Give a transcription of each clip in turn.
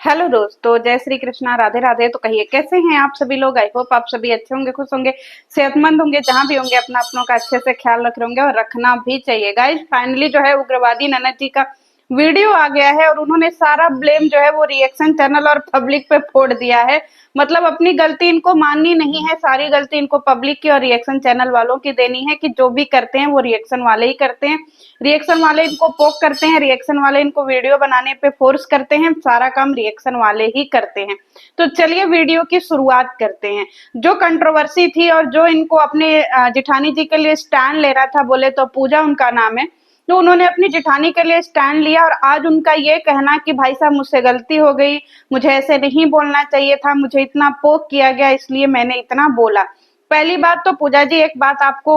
Hello दोस्तों, जय श्री कृष्णा, राधे राधे। तो कहिए कैसे हैं आप सभी लोग। आई होप आप सभी अच्छे होंगे, खुश होंगे, सेहतमंद होंगे। जहां भी होंगे अपना अपनों का अच्छे से ख्याल रख रहे होंगे और रखना भी चाहिए। गाइस फाइनली जो है उग्रवादी ननद जी का वीडियो आ गया है और उन्होंने सारा ब्लेम जो है वो रिएक्शन चैनल और पब्लिक पे फोड़ दिया है। मतलब अपनी गलती इनको माननी नहीं है, सारी गलती इनको पब्लिक की और रिएक्शन चैनल वालों की देनी है कि जो भी करते हैं वो रिएक्शन वाले ही करते हैं। रिएक्शन वाले इनको पोक करते हैं, रिएक्शन वाले इनको वीडियो बनाने पे फोर्स करते हैं, सारा काम रिएक्शन वाले ही करते हैं। तो चलिए वीडियो की शुरुआत करते हैं। जो कंट्रोवर्सी थी और जो इनको अपने जिठानी जी के लिए स्टैंड ले रहा था, बोले तो पूजा उनका नाम है, तो उन्होंने अपनी जिठानी के लिए स्टैंड लिया और आज उनका ये कहना कि भाई साहब मुझसे गलती हो गई, मुझे ऐसे नहीं बोलना चाहिए था, मुझे इतना पोक किया गया इसलिए मैंने इतना बोला। पहली बात तो पूजा जी, एक बात आपको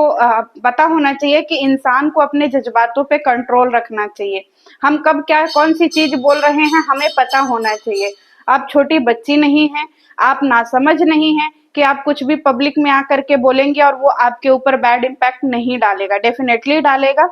पता होना चाहिए कि इंसान को अपने जज्बातों पे कंट्रोल रखना चाहिए। हम कब क्या कौन सी चीज बोल रहे हैं हमें पता होना चाहिए। आप छोटी बच्ची नहीं हैं, आप नासमझ नहीं हैं कि आप कुछ भी पब्लिक में आकर के बोलेंगे और वो आपके ऊपर बैड इम्पैक्ट नहीं डालेगा, डेफिनेटली डालेगा।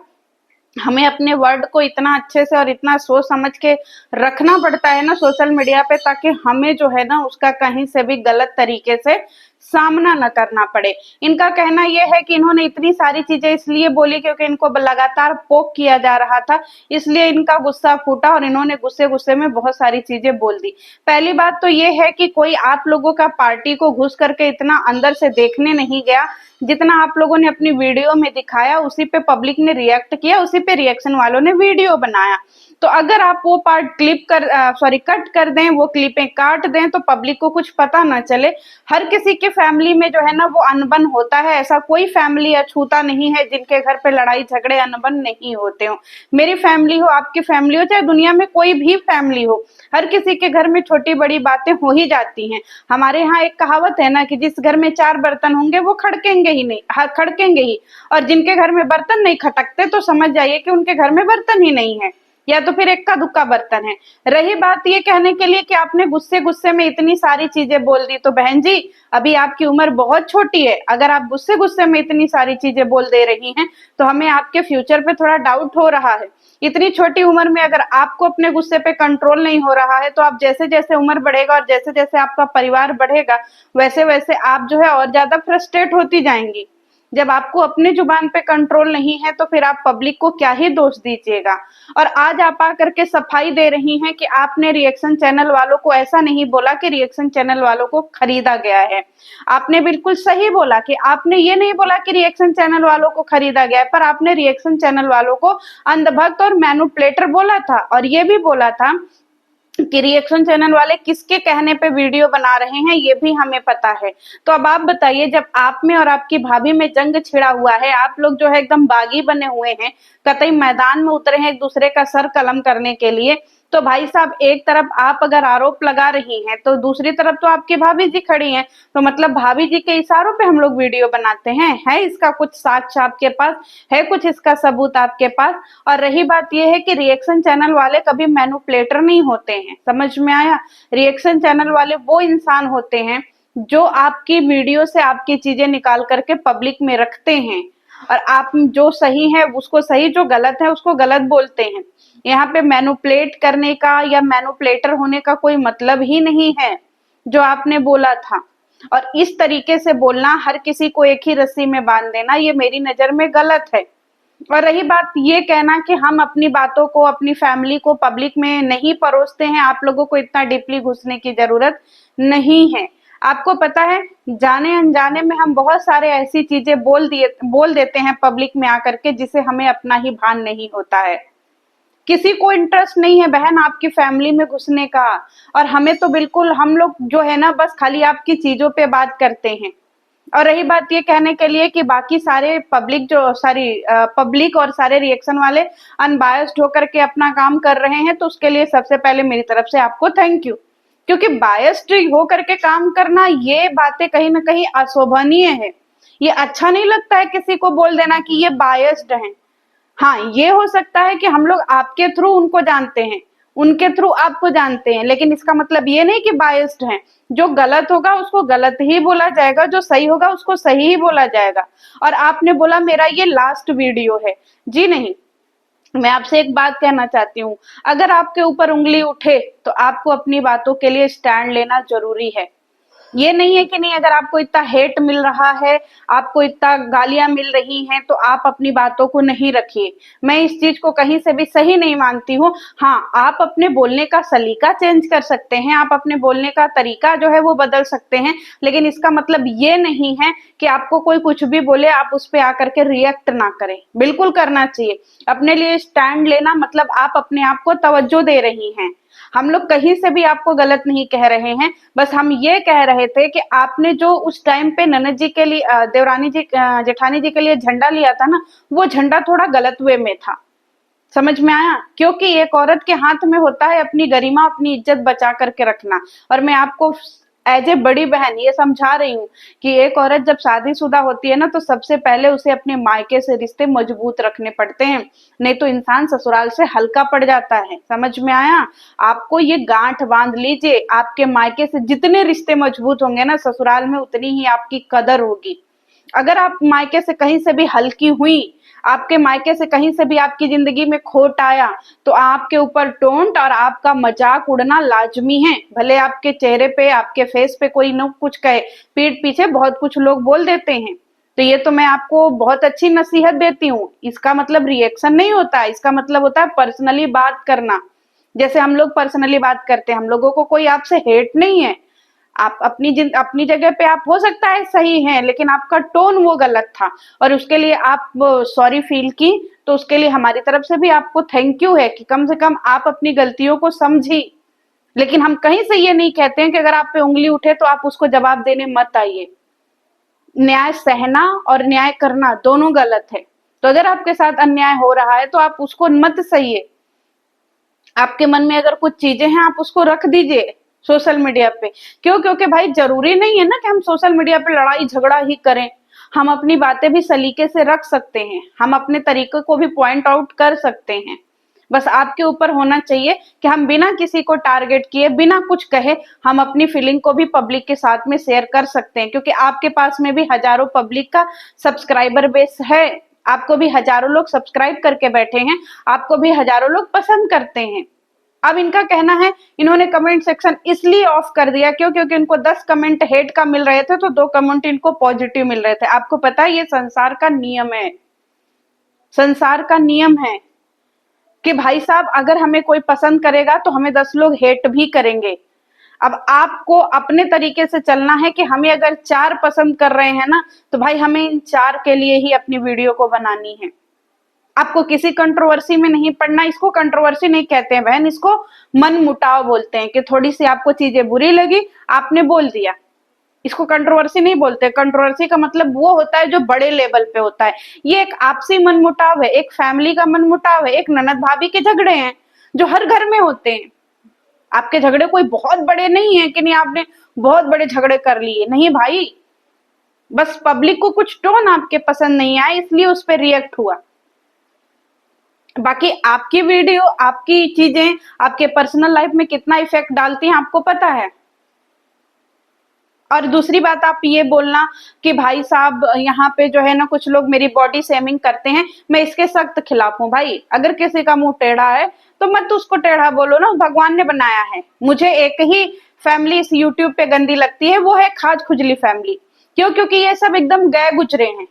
हमें अपने वर्ड को इतना अच्छे से और इतना सोच समझ के रखना पड़ता है ना सोशल मीडिया पे, ताकि हमें जो है ना उसका कहीं से भी गलत तरीके से सामना न करना पड़े। इनका कहना यह है कि इन्होंने इतनी सारी चीजें इसलिए बोली क्योंकि इनको लगातार पोक किया जा रहा था, इसलिए इनका गुस्सा फूटा और इन्होंने गुस्से गुस्से में बहुत सारी चीजें बोल दी। पहली बात तो ये है कि कोई आप लोगों का पार्टी को घुस करके इतना अंदर से देखने नहीं गया। जितना आप लोगों ने अपनी वीडियो में दिखाया उसी पे पब्लिक ने रिएक्ट किया, उसी पे रिएक्शन वालों ने वीडियो बनाया। तो अगर आप वो पार्ट क्लिप कर सॉरी कट कर दें, वो क्लिपें काट दें तो पब्लिक को कुछ पता ना चले। हर किसी के फैमिली में जो है ना वो अनबन होता है, ऐसा कोई फैमिली अछूता नहीं है जिनके घर पे लड़ाई झगड़े अनबन नहीं होते हो। मेरी फैमिली हो, आपकी फैमिली हो, चाहे दुनिया में कोई भी फैमिली हो, हर किसी के घर में छोटी बड़ी बातें हो ही जाती हैं। हमारे यहाँ एक कहावत है ना कि जिस घर में 4 बर्तन होंगे वो खड़केंगे ही नहीं, हाँ खड़केंगे ही। और जिनके घर में बर्तन नहीं खटकते तो समझ जाइए कि उनके घर में बर्तन ही नहीं है, या तो फिर इक्का दुक्का बर्तन है। रही बात ये कहने के लिए कि आपने गुस्से गुस्से में इतनी सारी चीजें बोल दी, तो बहन जी अभी आपकी उम्र बहुत छोटी है। अगर आप गुस्से गुस्से में इतनी सारी चीजें बोल दे रही हैं तो हमें आपके फ्यूचर पे थोड़ा डाउट हो रहा है। इतनी छोटी उम्र में अगर आपको अपने गुस्से पे कंट्रोल नहीं हो रहा है तो आप जैसे जैसे उम्र बढ़ेगा और जैसे जैसे आपका परिवार बढ़ेगा वैसे वैसे आप जो है और ज्यादा फ्रस्ट्रेट होती जाएंगी। जब आपको अपने जुबान पे कंट्रोल नहीं है तो फिर आप पब्लिक को क्या ही दोष दीजिएगा। और आज आप आकर के सफाई दे रही हैं कि आपने रिएक्शन चैनल वालों को ऐसा नहीं बोला कि रिएक्शन चैनल वालों को खरीदा गया है। आपने बिल्कुल सही बोला कि आपने ये नहीं बोला कि रिएक्शन चैनल वालों को खरीदा गया है, पर आपने रिएक्शन चैनल वालों को अंधभक्त और मैनुपुलेटर बोला था। और ये भी बोला था कि रिएक्शन चैनल वाले किसके कहने पे वीडियो बना रहे हैं ये भी हमें पता है। तो अब आप बताइए, जब आप में और आपकी भाभी में जंग छिड़ा हुआ है, आप लोग जो है एकदम बागी बने हुए हैं, कतई मैदान में उतरे हैं एक दूसरे का सर कलम करने के लिए, तो भाई साहब एक तरफ आप अगर आरोप लगा रही हैं तो दूसरी तरफ तो आपकी भाभी जी खड़ी हैं। तो मतलब भाभी जी के इशारों पे हम लोग वीडियो बनाते हैं? है इसका कुछ साक्ष्य आपके पास? है कुछ इसका सबूत आपके पास? और रही बात यह है कि रिएक्शन चैनल वाले कभी मैनुपुलेटर नहीं होते हैं, समझ में आया? रिएक्शन चैनल वाले वो इंसान होते हैं जो आपकी वीडियो से आपकी चीजें निकाल करके पब्लिक में रखते हैं और आप जो सही है उसको सही, जो गलत है उसको गलत बोलते हैं। यहाँ पे मैनुपुलेट करने का या मैनुपुलेटर होने का कोई मतलब ही नहीं है जो आपने बोला था। और इस तरीके से बोलना, हर किसी को एक ही रस्सी में बांध देना, ये मेरी नजर में गलत है। और रही बात ये कहना कि हम अपनी बातों को, अपनी फैमिली को पब्लिक में नहीं परोसते हैं, आप लोगों को इतना डीपली घुसने की जरूरत नहीं है। आपको पता है जाने अनजाने में हम बहुत सारे ऐसी चीजें बोल देते हैं पब्लिक में आकर के जिसे हमें अपना ही भान नहीं होता है। किसी को इंटरेस्ट नहीं है बहन आपकी फैमिली में घुसने का, और हमें तो बिल्कुल, हम लोग जो है ना बस खाली आपकी चीजों पे बात करते हैं। और रही बात ये कहने के लिए कि बाकी सारे पब्लिक और सारे रिएक्शन वाले अनबायस्ड होकर के अपना काम कर रहे हैं, तो उसके लिए सबसे पहले मेरी तरफ से आपको थैंक यू। क्योंकि बायस्ड होकर के काम करना, ये बातें कहीं ना कहीं अशोभनीय है। ये अच्छा नहीं लगता है किसी को बोल देना कि ये बायस्ड है। हाँ, ये हो सकता है कि हम लोग आपके थ्रू उनको जानते हैं, उनके थ्रू आपको जानते हैं, लेकिन इसका मतलब ये नहीं कि बायस्ड हैं। जो गलत होगा उसको गलत ही बोला जाएगा, जो सही होगा उसको सही ही बोला जाएगा। और आपने बोला मेरा ये लास्ट वीडियो है, जी नहीं, मैं आपसे एक बात कहना चाहती हूँ, अगर आपके ऊपर उंगली उठे तो आपको अपनी बातों के लिए स्टैंड लेना जरूरी है। ये नहीं है कि नहीं, अगर आपको इतना हेट मिल रहा है, आपको इतना गालियां मिल रही हैं, तो आप अपनी बातों को नहीं रखिए। मैं इस चीज को कहीं से भी सही नहीं मानती हूँ। हाँ, आप अपने बोलने का सलीका चेंज कर सकते हैं, आप अपने बोलने का तरीका जो है वो बदल सकते हैं, लेकिन इसका मतलब ये नहीं है कि आपको कोई कुछ भी बोले आप उस पे आकर के रिएक्ट ना करें। बिल्कुल करना चाहिए। अपने लिए स्टैंड लेना मतलब आप अपने आप को तवज्जो दे रही हैं। हम लोग कहीं से भी आपको गलत नहीं कह रहे हैं, बस हम ये कह रहे थे कि आपने जो उस टाइम पे ननद जी के लिए देवरानी जी जेठानी जी के लिए झंडा लिया था ना, वो झंडा थोड़ा गलत वे में था। समझ में आया? क्योंकि एक औरत के हाथ में होता है अपनी गरिमा, अपनी इज्जत बचा करके रखना। और मैं आपको एज ए बड़ी बहन ये समझा रही हूँ कि एक औरत जब शादीशुदा होती है ना, तो सबसे पहले उसे अपने मायके से रिश्ते मजबूत रखने पड़ते हैं, नहीं तो इंसान ससुराल से हल्का पड़ जाता है। समझ में आया? आपको ये गांठ बांध लीजिए, आपके मायके से जितने रिश्ते मजबूत होंगे ना, ससुराल में उतनी ही आपकी कदर होगी। अगर आप मायके से कहीं से भी हल्की हुई, आपके मायके से कहीं से भी आपकी जिंदगी में खोट आया, तो आपके ऊपर टोंट और आपका मजाक उड़ना लाजमी है। भले आपके चेहरे पे, आपके फेस पे कोई न कुछ कहे, पीठ पीछे बहुत कुछ लोग बोल देते हैं। तो ये तो मैं आपको बहुत अच्छी नसीहत देती हूँ। इसका मतलब रिएक्शन नहीं होता, इसका मतलब होता है पर्सनली बात करना। जैसे हम लोग पर्सनली बात करते हैं, हम लोगों को कोई आपसे हेट नहीं है। आप अपनी जगह पे आप हो सकता है सही हैं, लेकिन आपका टोन वो गलत था और उसके लिए आप सॉरी फील की, तो उसके लिए हमारी तरफ से भी आपको थैंक यू है कि कम से कम आप अपनी गलतियों को समझी। लेकिन हम कहीं से ये नहीं कहते हैं कि अगर आप पे उंगली उठे तो आप उसको जवाब देने मत आइए। न्याय सहना और न्याय करना दोनों गलत है। तो अगर आपके साथ अन्याय हो रहा है तो आप उसको मत सहिए। आपके मन में अगर कुछ चीजें हैं आप उसको रख दीजिए सोशल मीडिया पे। क्यों? क्योंकि भाई जरूरी नहीं है ना कि हम सोशल मीडिया पे लड़ाई झगड़ा ही करें। हम अपनी बातें भी सलीके से रख सकते हैं, हम अपने तरीके को भी पॉइंट आउट कर सकते हैं। बस आपके ऊपर होना चाहिए कि हम बिना किसी को टारगेट किए, बिना कुछ कहे, हम अपनी फीलिंग को भी पब्लिक के साथ में शेयर कर सकते हैं, क्योंकि आपके पास में भी हजारों पब्लिक का सब्सक्राइबर बेस है। आपको भी हजारों लोग सब्सक्राइब करके बैठे हैं, आपको भी हजारों लोग पसंद करते हैं। अब इनका कहना है इन्होंने कमेंट सेक्शन इसलिए ऑफ कर दिया क्यों? क्योंकि इनको 10 कमेंट हेट का मिल रहे थे तो 2 कमेंट इनको पॉजिटिव मिल रहे थे। आपको पता है ये संसार का नियम है। संसार का नियम है कि भाई साहब अगर हमें कोई पसंद करेगा तो हमें 10 लोग हेट भी करेंगे। अब आपको अपने तरीके से चलना है कि हमें अगर 4 पसंद कर रहे हैं ना, तो भाई हमें इन 4 के लिए ही अपनी वीडियो को बनानी है। आपको किसी कंट्रोवर्सी में नहीं पड़ना। इसको कंट्रोवर्सी नहीं कहते हैं बहन, इसको मन मुटाव बोलते हैं कि थोड़ी सी आपको चीजें बुरी लगी, आपने बोल दिया। इसको कंट्रोवर्सी नहीं बोलते। कंट्रोवर्सी का मतलब वो होता है जो बड़े लेवल पे होता है। ये एक आपसी मन मुटाव है, एक फैमिली का मन मुटाव है, एक ननद भाभी के झगड़े हैं जो हर घर में होते हैं। आपके झगड़े कोई बहुत बड़े नहीं है कि नहीं आपने बहुत बड़े झगड़े कर लिए, नहीं भाई। बस पब्लिक को कुछ टोन आपके पसंद नहीं आया इसलिए उस पर रिएक्ट हुआ। बाकी आपकी वीडियो, आपकी चीजें आपके पर्सनल लाइफ में कितना इफेक्ट डालती हैं आपको पता है। और दूसरी बात आप ये बोलना कि भाई साहब यहाँ पे जो है ना कुछ लोग मेरी बॉडी शेमिंग करते हैं, मैं इसके सख्त खिलाफ हूँ। भाई अगर किसी का मुंह टेढ़ा है तो मत उसको टेढ़ा बोलो ना, भगवान ने बनाया है। मुझे एक ही फैमिली इस यूट्यूब पे गंदी लगती है, वो है खाज खुजली फैमिली। क्यों? क्योंकि ये सब एकदम गए गुजरे हैं।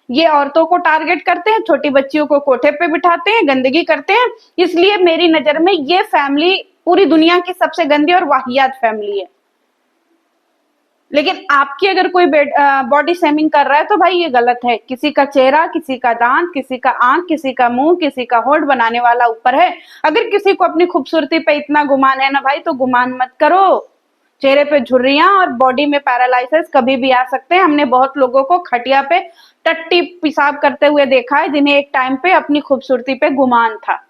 ये औरतों को टारगेट करते हैं, छोटी बच्चियों को कोठे पे बिठाते हैं, गंदगी करते हैं। इसलिए मेरी नजर में ये फैमिली पूरी दुनिया की सबसे गंदी और वाहियात फैमिली है। लेकिन आपकी अगर कोई बॉडी शेमिंग कर रहा है तो भाई ये गलत है। किसी का चेहरा, किसी का दांत, किसी का आंख, किसी का मुंह, किसी का होठ बनाने वाला ऊपर है। अगर किसी को अपनी खूबसूरती पे इतना गुमान है ना भाई, तो गुमान मत करो। चेहरे पे झुर्रियां और बॉडी में पैरालाइसिस कभी भी आ सकते हैं। हमने बहुत लोगों को खटिया पे टट्टी पेशाब करते हुए देखा है जिन्हें एक टाइम पे अपनी खूबसूरती पे गुमान था।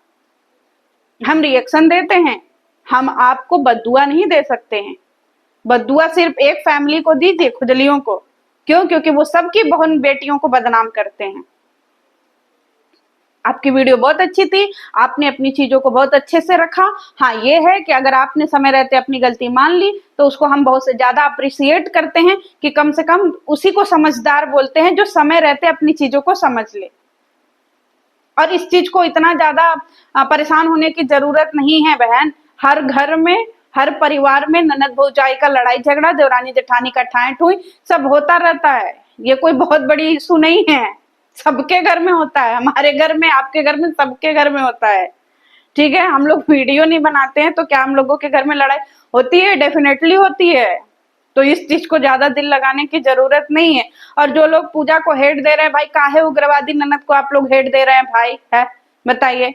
हम रिएक्शन देते हैं, हम आपको बद्दुआ नहीं दे सकते हैं। बद्दुआ सिर्फ एक फैमिली को दीजिए, खुजलियों को। क्यों? क्योंकि वो सबकी बहन बेटियों को बदनाम करते हैं। आपकी वीडियो बहुत अच्छी थी, आपने अपनी चीजों को बहुत अच्छे से रखा। हाँ ये है कि अगर आपने समय रहते अपनी गलती मान ली तो उसको हम बहुत से ज्यादा अप्रिशिएट करते हैं कि कम से कम उसी को समझदार बोलते हैं जो समय रहते अपनी चीजों को समझ ले। और इस चीज को इतना ज्यादा परेशान होने की जरूरत नहीं है बहन। हर घर में, हर परिवार में ननद भौजाई का लड़ाई झगड़ा, देवरानी जेठानी का ठाई ठुई सब होता रहता है। ये कोई बहुत बड़ी इशू नहीं है, सबके घर में होता है, हमारे घर में, आपके घर में, सबके घर में होता है। ठीक है, हम लोग वीडियो नहीं बनाते हैं तो क्या हम लोगों के घर में लड़ाई होती है? डेफिनेटली होती है। तो इस चीज को ज्यादा दिल लगाने की जरूरत नहीं है। और जो लोग पूजा को हेट दे रहे हैं भाई, काहे उग्रवादी ननद को आप लोग हेट दे रहे हैं भाई? है, बताइए।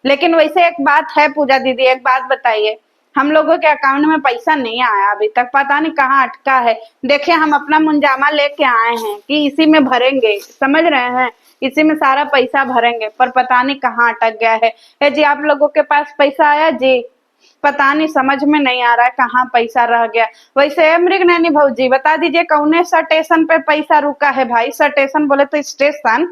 लेकिन वैसे एक बात है पूजा दीदी, एक बात बताइए, हम लोगों के अकाउंट में पैसा नहीं आया अभी तक, पता नहीं कहाँ अटका है। देखिए हम अपना मुंजामा लेके आए हैं कि इसी में भरेंगे, समझ रहे हैं, इसी में सारा पैसा भरेंगे, पर पता नहीं कहाँ अटक गया है जी। आप लोगों के पास पैसा आया जी? पता नहीं, समझ में नहीं आ रहा है कहाँ पैसा रह गया। वैसे मृगनयनी भौजी बता दीजिए, कौने स्टेशन पे पैसा रुका है भाई? स्टेशन बोले तो स्टेशन,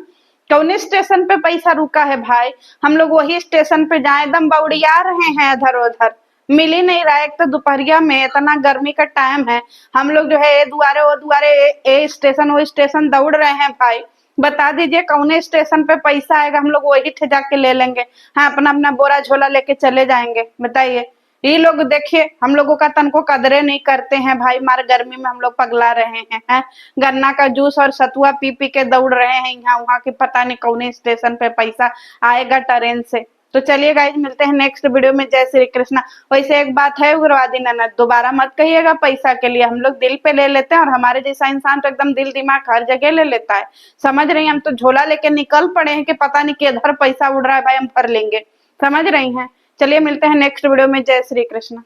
कौने स्टेशन पे पैसा रुका है भाई? हम लोग वही स्टेशन पे जाए, एकदम बौड़िया रहे हैं इधर उधर, मिल ही नहीं रहा है। एक तो दोपहरिया में इतना गर्मी का टाइम है, हम लोग जो है ये दुआरे वो दुआरे, ए स्टेशन वो स्टेशन दौड़ रहे हैं भाई। बता दीजिए कौने स्टेशन पे पैसा आएगा, हम लोग वही थे जाके ले लेंगे। हाँ, अपना अपना बोरा झोला लेके चले जाएंगे। बताइए, ये लोग देखिए हम लोगों का तन को कदरे नहीं करते हैं भाई, मार गर्मी में हम लोग पगला रहे हैं। गन्ना का जूस और सतुआ पी पी के दौड़ रहे हैं यहाँ वहां की, पता नहीं कौन स्टेशन पे पैसा आएगा ट्रेन से। तो चलिए गाइज, मिलते हैं नेक्स्ट वीडियो में। जय श्री कृष्णा। वैसे एक बात है उग्रवादी ननद, दोबारा मत कहिएगा पैसा के लिए, हम लोग दिल पे ले लेते हैं, और हमारे जैसा इंसान तो एकदम दिल दिमाग हर जगह ले लेता है। समझ रही हैं, हम तो झोला लेके निकल पड़े हैं कि पता नहीं किधर पैसा उड़ रहा है भाई, हम भर लेंगे। समझ रही हैं? चलिए मिलते हैं नेक्स्ट वीडियो में। जय श्री कृष्ण।